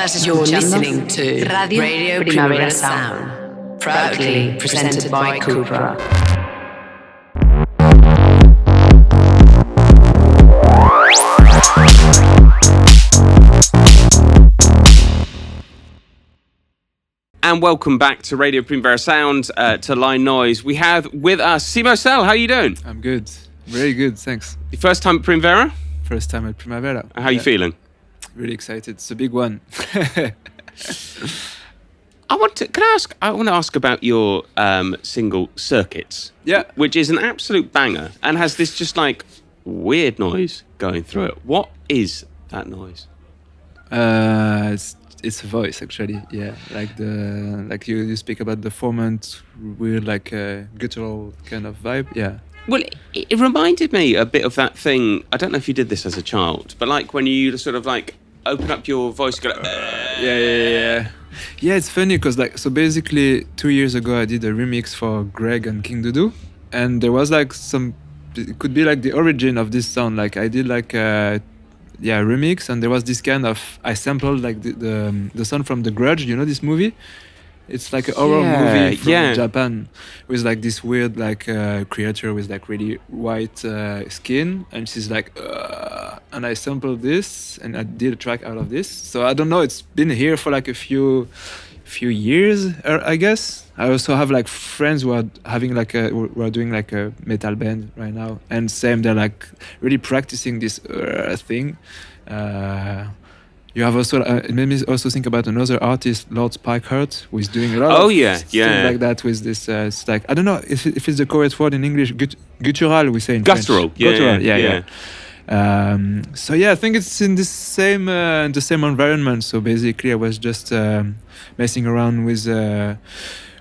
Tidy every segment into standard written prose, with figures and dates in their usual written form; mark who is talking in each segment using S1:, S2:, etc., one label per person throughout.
S1: You're listening to Radio Primavera Sound, proudly presented by CUPRA.
S2: And welcome back to Radio Primavera Sound, to Line Noise. We have with us Simo. How are you doing?
S3: I'm good. Very good, thanks.
S2: Your first time at Primavera?
S3: First time at Primavera.
S2: How are you feeling?
S3: Really excited. It's a big one.
S2: I want to ask about your single Circuits.
S3: Yeah.
S2: Which is an absolute banger and has this just like weird noise going through it. What is that noise?
S3: It's a voice actually. Yeah, like you speak about the formant weird like guttural kind of vibe. Yeah.
S2: Well, it reminded me a bit of that thing. I don't know if you did this as a child, but like when you sort of like open up your voice, go like,
S3: yeah. It's funny because so basically 2 years ago I did a remix for Greg and King Doodoo, and there was like it could be like the origin of this sound. Like I did like remix, and there was this kind of, I sampled like the sound from The Grudge, you know this movie? It's like a horror movie from Japan with like this weird like creature with like really white skin, and she's like and I sampled this and I did a track out of this. So I don't know, it's been here for like a few years, I guess. I also have like friends who are having like who are doing like a metal band right now, and same, they're like really practicing this thing. You have also it made me also think about another artist, Lord Spikeheart, who is doing a lot of things like that with this. It's like, I don't know if it's the correct word in English. Guttural, we say in
S2: Guttural.
S3: French. Guttural, yeah. So yeah, I think it's in the same environment. So basically, I was just messing around with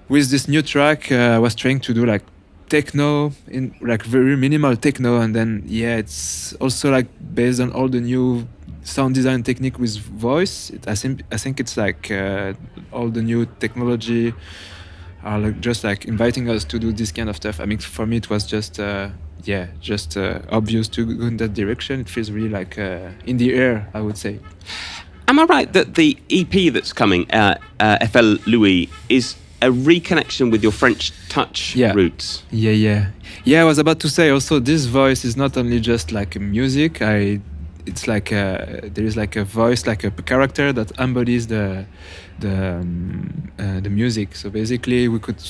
S3: this new track. I was trying to do like techno, in like very minimal techno, and then it's also like based on all the new sound design technique with voice. I think it's like all the new technology are like just like inviting us to do this kind of stuff. I mean, for me it was just obvious to go in that direction. It feels really like in the air, I would say.
S2: Am I right that the EP that's coming, FL Louis, is a reconnection with your French touch roots?
S3: Yeah, I was about to say also, this voice is not only just like music. It's like there is like a voice, like a character that embodies the music. So basically, we could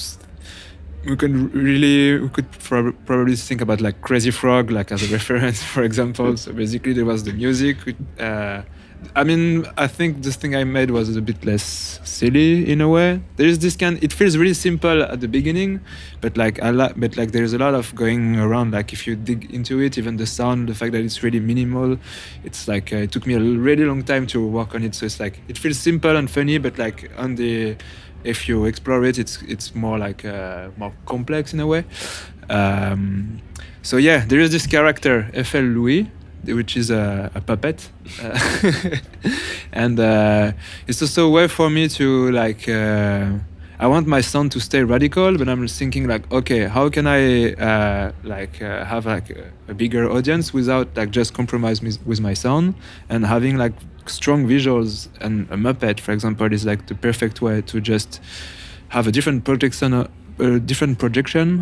S3: probably think about like Crazy Frog, like as a reference, for example. So basically, there was the music. I mean, I think this thing I made was a bit less silly in a way. There is this it feels really simple at the beginning, but like there's a lot of going around. Like if you dig into it, even the sound, the fact that it's really minimal, it's like it took me a really long time to work on it. So it's like it feels simple and funny, but like if you explore it, it's more like more complex in a way. So yeah, there is this character FL Louis, which is a puppet, and it's also a way for me to like I want my sound to stay radical, but I'm thinking like, okay, how can I have like a bigger audience without like just compromise with my sound, and having like strong visuals. And a Muppet, for example, is like the perfect way to just have a different projection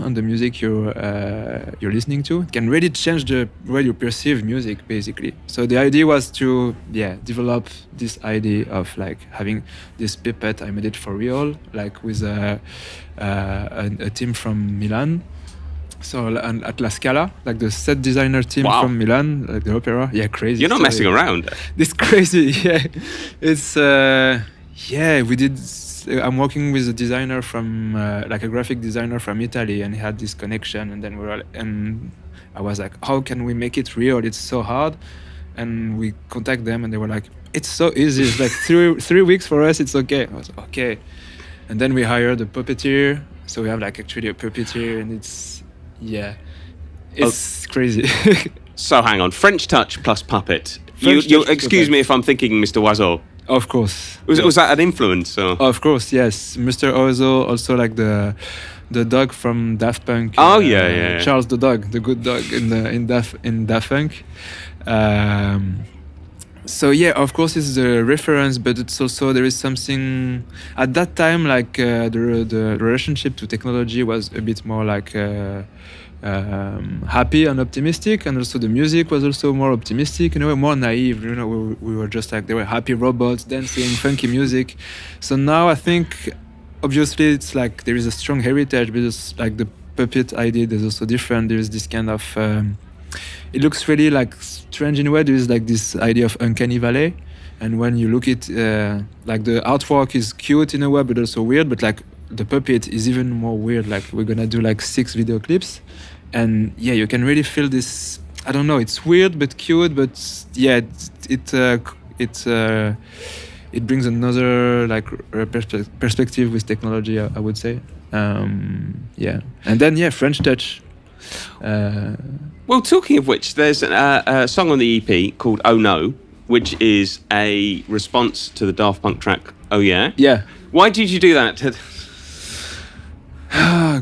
S3: on the music you're listening to. It can really change the way you perceive music, basically. So the idea was to develop this idea of like having this puppet. I made it for real, like with a team from Milan. So at La Scala, like the set designer team from Milan, like the opera. Yeah, crazy.
S2: You're not messing around.
S3: This crazy, It's we did. I'm working with a designer from like a graphic designer from Italy, and he had this connection, and then and I was like, how can we make it real? It's so hard. And we contact them, and they were like, it's so easy. It's like 3 weeks for us. It's okay. I was like, okay. And then we hired a puppeteer. So we have like actually a puppeteer, and it's crazy.
S2: So hang on, French touch plus puppet. You excuse me if I'm thinking Mr. Oiseau.
S3: Of course.
S2: Was that an influence? Or?
S3: Of course, yes. Mr. Oiseau, also like the dog from Daft Punk. Charles the dog, the good dog in Daft Punk. So yeah, of course it's the reference, but it's also there is something at that time like the relationship to technology was a bit more like happy and optimistic, and also the music was also more optimistic, in a way, more naive. You know, we were just like, they were happy robots dancing, funky music. So now I think obviously it's like there is a strong heritage, because like the puppet I did is also different. There is this kind of it looks really like strange in a way. There is like this idea of uncanny valley, and when you look at like the artwork is cute in a way, but also weird. But like the puppet is even more weird. Like we're gonna do like 6 video clips, and yeah, you can really feel this. I don't know. It's weird but cute, but yeah, it brings another like perspective with technology. I would say, yeah, and then yeah, French touch.
S2: Well, talking of which, there's a song on the EP called "Oh No," which is a response to the Daft Punk track "Oh Yeah."
S3: Yeah.
S2: Why did you do that?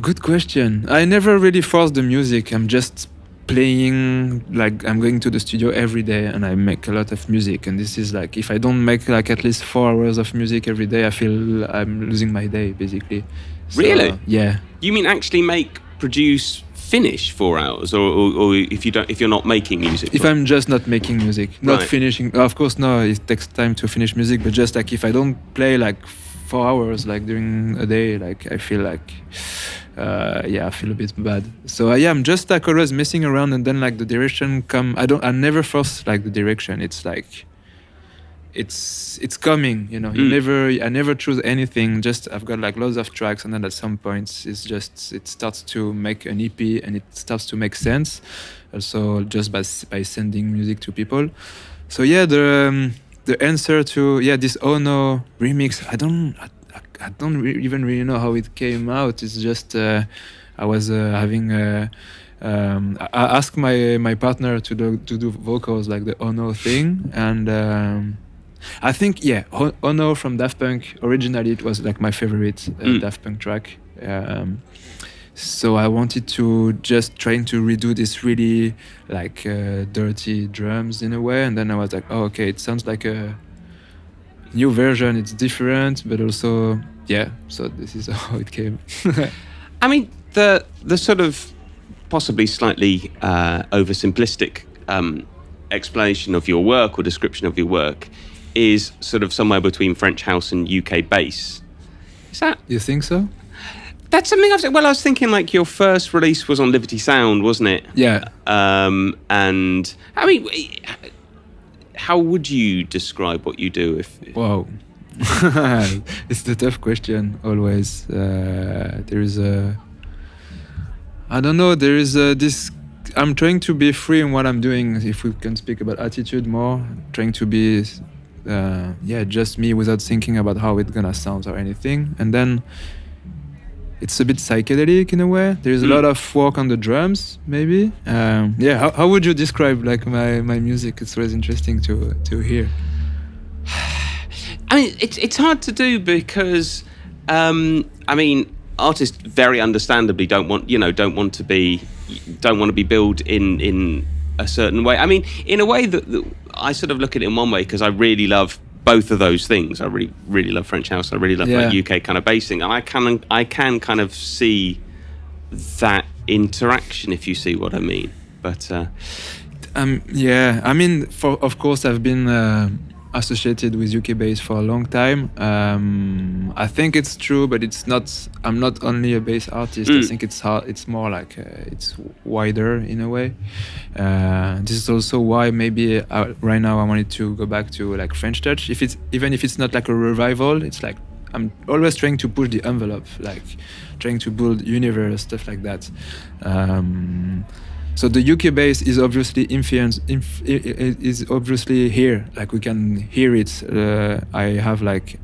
S3: Good question. I never really forced the music. I'm just playing, like I'm going to the studio every day and I make a lot of music. And this is like, if I don't make like at least 4 hours of music every day, I feel I'm losing my day, basically. So,
S2: really?
S3: Yeah.
S2: You mean actually produce, finish 4 hours, or if you're not making music?
S3: If I'm just not making music, not
S2: right.
S3: finishing. Of course, no, it takes time to finish music, but just like if I don't play like 4 hours like during a day, like I feel like I feel a bit bad. So yeah, I'm just like always messing around, and then like the direction I never force like the direction. It's like it's coming, you know. I never choose anything. Just I've got like loads of tracks, and then at some points it starts to make an EP, and it starts to make sense. Also, just by sending music to people. So yeah, the answer to this Oh No remix, I don't even really know how it came out. It's just I was having I asked my partner to do vocals, like the Oh No thing, and I think Oh No from Daft Punk, originally it was like my favorite Daft Punk track. So I wanted to just trying to redo this really like dirty drums in a way, and then I was like, oh, okay, it sounds like a new version. It's different, but also so this is how it came.
S2: I mean, the sort of possibly slightly oversimplistic explanation of your work or description of your work is sort of somewhere between French house and UK bass. Is that?
S3: You think so?
S2: That's something I've said. Well, I was thinking like your first release was on Liberty Sound, wasn't it?
S3: Yeah.
S2: And I mean, how would you describe what you do?
S3: Wow. It's the tough question always. There is this. I'm trying to be free in what I'm doing. If we can speak about attitude more, trying to be, just me without thinking about how it's gonna sound or anything. And then it's a bit psychedelic in a way. There is a lot of work on the drums, maybe. How would you describe like my music? It's always interesting to hear.
S2: I mean, it's hard to do because, I mean, artists very understandably don't want to be billed in a certain way. I mean, in a way that I sort of look at it in one way, because I really love both of those things. I really, really love French house. I really love like UK kind of bassing, and I can kind of see that interaction, if you see what I mean. But
S3: I mean, of course, I've been associated with UK bass for a long time. I think it's true, but it's not. I'm not only a bass artist. I think it's more like it's wider in a way. This is also why maybe right now I wanted to go back to like French touch. Even if it's not like a revival, it's like I'm always trying to push the envelope, like trying to build universe, stuff like that. So the UK bass is obviously is obviously here. Like we can hear it. I have like,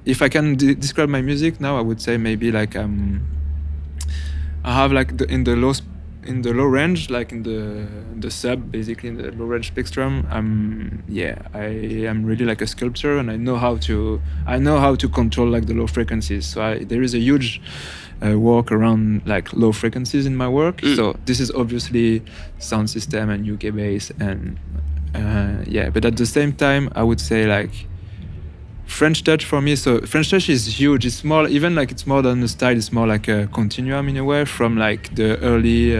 S3: if I can describe my music now, I would say maybe like I have like in the low range, like in the sub, basically in the low range spectrum. I am really like a sculptor, and I know how to control like the low frequencies. So there is a huge work around like low frequencies in my work. So this is obviously sound system and UK bass and Yeah, but at the same time, I would say like French touch for me. So French touch is huge. It's more even like it's more than a style. It's more like a continuum in a way, from like the early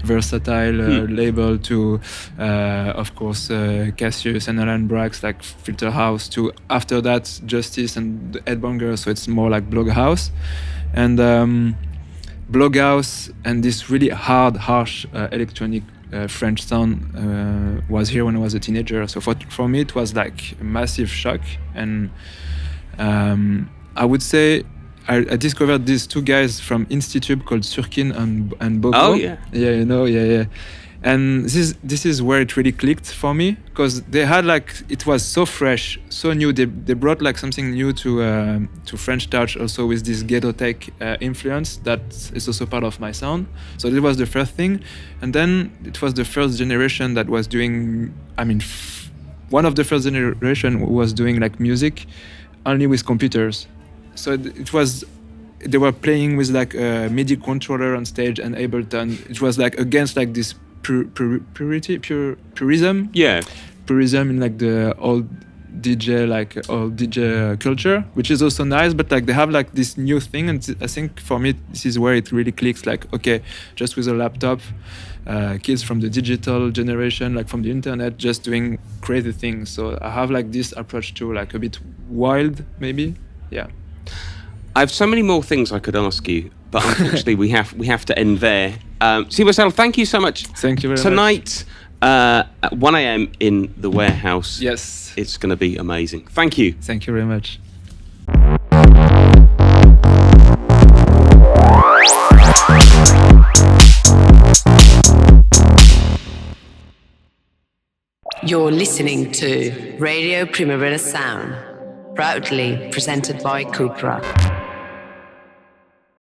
S3: versatile label to, of course, Cassius and Alan Brax, like Filter House, to after that Justice and the Headbanger. So it's more like blog house, and blog house and this really hard, harsh electronic French sound was here when I was a teenager. So for me, it was like a massive shock. And I would say I discovered these two guys from Institute called Surkin and Boko.
S2: Oh, yeah.
S3: Yeah, you know, yeah. And this is where it really clicked for me, because they had like, it was so fresh, so new. They brought like something new to French touch, also with this ghetto tech influence that is also part of my sound. So that was the first thing. And then it was the first generation that was doing, one of the first generation was doing like music only with computers. So it was, they were playing with like a MIDI controller on stage and Ableton. It was like against like this purism.
S2: Yeah.
S3: Purism in like the old DJ culture, which is also nice, but like they have like this new thing, and I think for me this is where it really clicks. Like, okay, just with a laptop, kids from the digital generation, like from the internet, just doing crazy things. So I have like this approach to like a bit wild, maybe. Yeah.
S2: I have so many more things I could ask you, but unfortunately we have to end there. Simo, thank you so much.
S3: Thank you very much.
S2: Tonight, at 1 a.m. in the warehouse.
S3: Yes.
S2: It's going to be amazing. Thank you.
S3: Thank you very much.
S1: You're listening to Radio Primavera Sound, proudly presented by CUPRA.